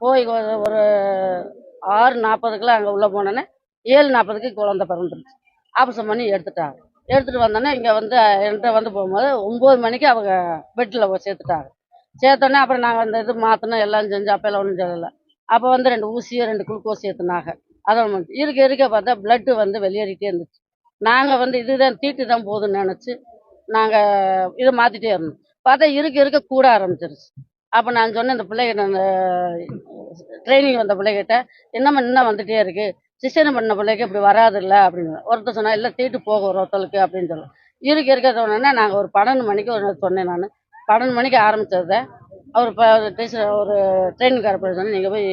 போய் ஒரு 6:40க்குலாம் அங்கே உள்ளே போனோன்னே 7:40க்கு குழந்தை பிறந்துருச்சு. ஆப்ரேஷன் பண்ணி எடுத்துட்டாங்க. எடுத்துகிட்டு வந்தோன்னே இங்கே வந்து என்கிட்ட வந்து போகும்போது 9 மணிக்கு அவங்க பெட்டில் சேர்த்துட்டாங்க. சேர்த்தோன்னே அப்புறம் நாங்கள் அந்த இது மாற்றணும் எல்லாம் செஞ்சு அப்போல்லாம் ஒன்றும் சொல்லலை. அப்போ வந்து 2 ஊசியோ 2 குளுக்கோஸ் ஏற்றுனாங்க. அதோட இருக்க பார்த்தா பிளட்டு வந்து வெளியேறிட்டே இருந்துச்சு. நாங்கள் வந்து இதுதான் தீட்டு தான் போகுதுன்னு நினச்சி நாங்கள் இதை மாற்றிட்டே இருந்தோம். பார்த்தா இருக்க கூட ஆரம்பிச்சிருச்சு. அப்போ நான் சொன்னேன் இந்த பிள்ளைகிட்ட அந்த ட்ரைனிங் வந்த பிள்ளைகிட்ட என்னம்மா இன்னும் வந்துட்டே இருக்கு சிசேரியன் பண்ண பிள்ளைக்கு இப்படி வராது இல்லை அப்படின்னு ஒருத்தர் சொன்னா இல்லை தீட்டு போகும் ஒருத்தலுக்கு அப்படின்னு சொல்லலாம். இருக்க சொன்னோன்னா நாங்கள் ஒரு 12 மணிக்கு ஒரு சொன்னேன். நான் 12 மணிக்கு ஆரம்பிச்சதை அவர் இப்போ டீச்சர் ஒரு ட்ரைனிங்கார போய் சொன்னேன் நீங்கள் போய்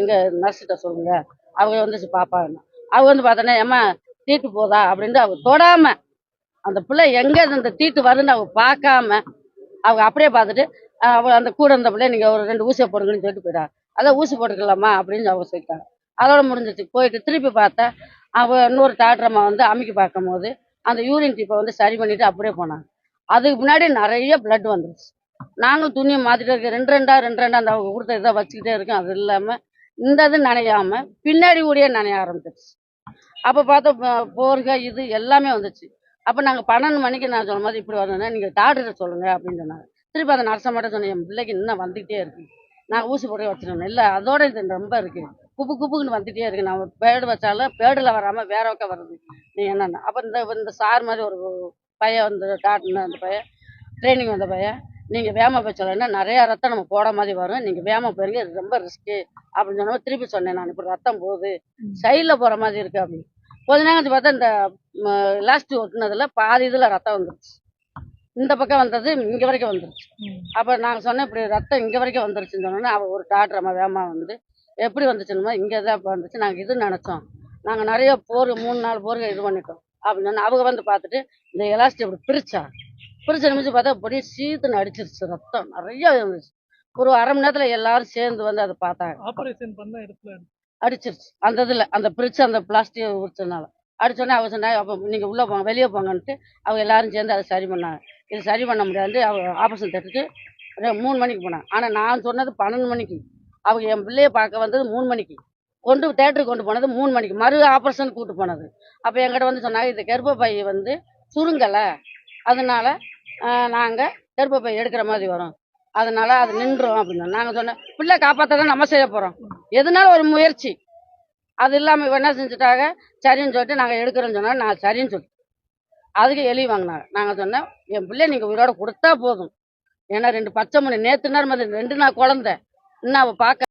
எங்கள் நர்ஸ்கிட்ட சொல்லுங்க அவங்க வந்துச்சு பாப்பாங்க. அவங்க வந்து பார்த்தோன்னே ஏம்மா தீட்டு போதா அப்படின்ட்டு அவங்க தொடாம அந்த பிள்ளை எங்கே இந்த தீட்டு வருதுன்னு அவங்க பார்க்காம அவங்க அப்படியே பார்த்துட்டு அவள் அந்த கூட இருந்த பிள்ளை நீங்கள் ஒரு 2 ஊசியை போடுங்கன்னு சொல்லிட்டு போயிட்டாங்க. அதான் ஊசி போட்டுக்கலாமா அப்படின்னு அவங்க சொல்லிட்டாங்க. அதோட முடிஞ்சிச்சு. போயிட்டு திருப்பி பார்த்தா அவள் இன்னொரு டாக்டர் அம்மா வந்து அமுக்கி பார்க்கும் போது அந்த யூரின் டிப்பை வந்து சரி பண்ணிட்டு அப்படியே போனாங்க. அதுக்கு முன்னாடி நிறைய பிளட் வந்துருச்சு. நாங்களும் துணியை மாற்றிட்டே இருக்கோம். 2 அந்த அவங்க கொடுத்த இதை வச்சுக்கிட்டே இருக்கோம். அது இல்லாமல் இந்த இது நனையாமல் பின்னாடி கூடயே நனைய ஆரம்பிச்சிருச்சு. அப்போ பார்த்தா போர்க இது எல்லாமே வந்துச்சு. அப்போ நாங்கள் 12 மணிக்கு நான் சொன்ன மாதிரி இப்படி வரணுன்னா நீங்கள் டாக்டர்கிட்ட சொல்லுங்கள் அப்படின்னு சொன்னாங்க. திருப்பி அந்த நர்ஸை மட்டும் சொன்னேன் என் பிள்ளைக்கு இன்னும் வந்துகிட்டே இருக்கு நான் ஊசி போட வச்சுருந்தேன். இல்லை அதோட இது ரொம்ப இருக்கு குப்புக்குன்னு வந்துகிட்டே இருக்கு. நான் பேடு வச்சாலும் பேடில் வராமல் வேற பக்கம் வருது நீ என்னென்ன. அப்போ இந்த சார் மாதிரி ஒரு பையன் வந்து டாக்டர்னு அந்த பையன் ட்ரைனிங் வந்த பையன் நீங்கள் வேமா போய் சொல்லலைன்னா நிறையா ரத்தம் நம்ம போட மாதிரி வரும் நீங்கள் வேமா போயிருங்க இது ரொம்ப ரிஸ்க்கு அப்படின்னு சொன்ன திருப்பி சொன்னேன். நான் இப்படி ரத்தம் போகுது சைடில் போகிற மாதிரி இருக்கு அப்படின்னு. கொஞ்ச நேரம் கழிச்சு பார்த்தா இந்த எலாஸ்டிக் ஒட்டினதுல பாதி இதில் ரத்தம் வந்துருச்சு. இந்த பக்கம் வந்தது இங்கே வரைக்கும் வந்துருச்சு. அப்போ நாங்கள் சொன்னேன் இப்படி ரத்தம் இங்கே வரைக்கும் வந்துருச்சுன்னு சொன்னோன்னே அவள் ஒரு டாக்டர் அம்மா வேமா வந்து எப்படி வந்துச்சுன்னு இங்கே தான் இப்போ வந்துச்சு நாங்கள் இது நினச்சோம் நாங்கள் நிறைய 3-4 போர்கள் இது பண்ணிட்டோம் அப்படின்னு சொன்னால் அவங்க வந்து பார்த்துட்டு இந்த எலாஸ்டிக் இப்படி பிரிச்சு நிமிச்சு பார்த்தா அப்படியே சீத்துன்னு அடிச்சிருச்சு. ரத்தம் நிறைய இருந்துச்சு. ஒரு அரை மணி நேரத்தில் எல்லாரும் சேர்ந்து வந்து அதை பார்த்தாங்க. ஆபரேஷன் பண்ண இடத்துல அடிச்சிருச்சு அந்த இதில் அந்த பிரிச்சு அந்த பிளாஸ்டிக் உரிச்சதுனால அடிச்சோடனே அவங்க சொன்னாங்க அப்போ நீங்கள் உள்ளே போங்க வெளியே போங்கன்ட்டு அவங்க எல்லாரும் சேர்ந்து அதை சரி பண்ணாங்க. இது சரி பண்ண முடியாது அவங்க ஆபரேஷன் தேட்டருக்கு 3 மணிக்கு போனாங்க. ஆனால் நான் சொன்னது 12 மணிக்கு. அவங்க என் பிள்ளைய பார்க்க வந்தது 3 மணிக்கு. தேட்டருக்கு கொண்டு போனது 3 மணிக்கு. மறு ஆபரேஷன் கூட்டு போனது. அப்போ என்கிட்ட வந்து சொன்னாங்க இந்த கர்ப்பப்பை வந்து சுருங்கலை அதனால நாங்கள் கர்ப்பப்பை எடுக்கிற மாதிரி வரும் அதனால அது நின்றோம் அப்படின்னு நாங்கள் சொன்னோம். பிள்ளை காப்பாற்ற தான் நம்ம செய்ய போகிறோம் எதுனாலும் ஒரு முயற்சி. அது இல்லாமல் இவ என்ன செஞ்சுட்டாங்க சரின்னு சொல்லிட்டு நாங்கள் எடுக்கிறோன்னு சொன்னால் நான் சரின்னு சொல்லிட்டு அதுக்கு எழுதி வாங்கினாங்க. நாங்கள் சொன்னோம் என் பிள்ளை நீங்கள் உயிரோட கொடுத்தா போதும். ஏன்னா 2 பச்சை மணி நேற்று நேரம் 2 நாள் குழந்தை இன்னும் அவள் பார்க்க